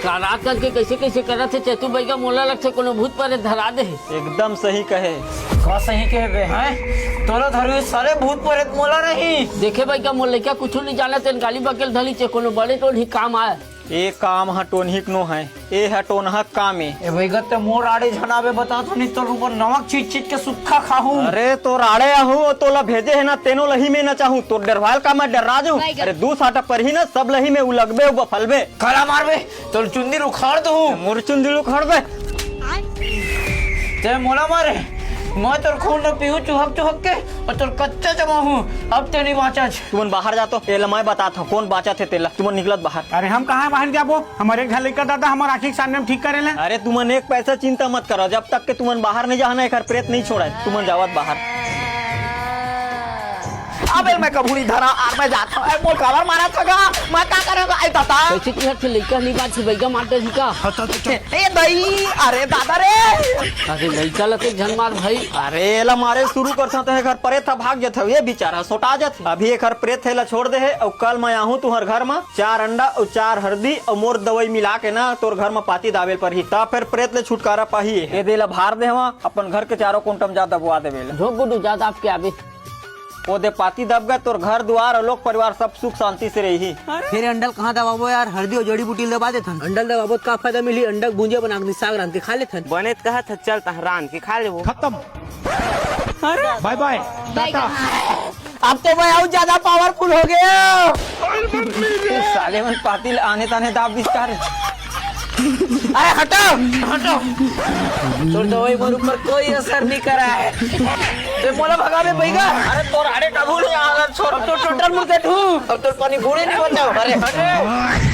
कारा करके कैसे कैसे करा थे चतु भाई का मोला लगता कोनो भूत पर धरा दे। एकदम सही कहे। का सही कहे बे हैं तोला धरवे सारे भूत प्रेत मोला नहीं। देखे भाई का मोल क्या कुछ नहीं जाना तेन गाली बकेल धली चे कोनो बड़े तो ही काम आए। ए काम ह टोनहिक नो है ए ह टोनहक काम है। ए भाई गत्ते मोर आड़े झनाबे बता तो नहीं तो ऊपर नमक छीट के सुखा खाहूं। अरे तो राड़े आहू तोला भेजे है ना तेनो लही में न चाहूं तो डरवाल का मैं डर राजू। अरे दू साटा पर ही ना सब लही में उलगबे बफलबे खड़ा मारबे तो चुंदी उखाड़ दू। मुरचुंदी उखाड़ दे ते मोला मारे मैं तोर खून न पीहू चुहक चुहक के और तोर कच्चा जमा हूँ अब ते नहीं बाचा। तुमन बाहर जा तो तेला मैं बता था कौन बाचा थे तेला तुमन निकलत बाहर। अरे हम कहाँ बाहर जाबो हमारे घर लेकर दादा हमारे आँखी के सामने ठीक करे ले। अरे तुमन एक पैसा चिंता मत करो जब तक के तुमन बाहर नहीं जाना एक प्रेत नहीं छोड़ा तुमन जावत बाहर। अबे मैं कबूरी धरा और मैं जाता हूँ मोल कवर मारा था का मैं क्या करूँगा आई ताता। कैसे की हट लइका नहीं बात भाई का मारते ही का। ए दई अरे दादा रे अरे लइका लगे झन मार भाई। अरे ला मारे शुरू करता तो घर प्रेत था भाग जाते ये बेचारा सोटा जाते अभी एक हर प्रेत है ला छोड़ दे है और कल मैं आहूँ तुहर घर में 4 अंडा और 4 हल्दी और मोर दवाई मिला के ना तोर घर में पाती दावेल पर ही तब फिर प्रेत ले छुटकारा पाही ये दे ला भार दे अपन घर के चारों कुंटम जा दबवा दे झोंक गुडू ज्यादा आपके आवे वो दे पाती दब गए तोर घर द्वार और लोक परिवार सब सुख शांति से रही। फिर अंडल कहाँ दबाबो यार हल्दी और जड़ी बूटी दबा देथन। अंडल दबाबो का फायदा मिली अंडा भुंजिया बना के साग रांध के खा लेथन। बने कहा था चल तहरान के खा ले वो खत्म बाय बाय टाटा। अब तो मैं और ज्यादा पावरफुल हो गया। साले मन पाती आने ताने दाब विस्तार। अरे हटो हटो तोर दवाई मोर ऊपर कोई असर नहीं करा है। ते मोला भगावे बैगा। अरे तोर आड़े कबूल नहीं आला छोड़ तो टोटल मुर्दे ठू अब तोर पानी बूढ़े नहीं बन जाओ। अरे हटे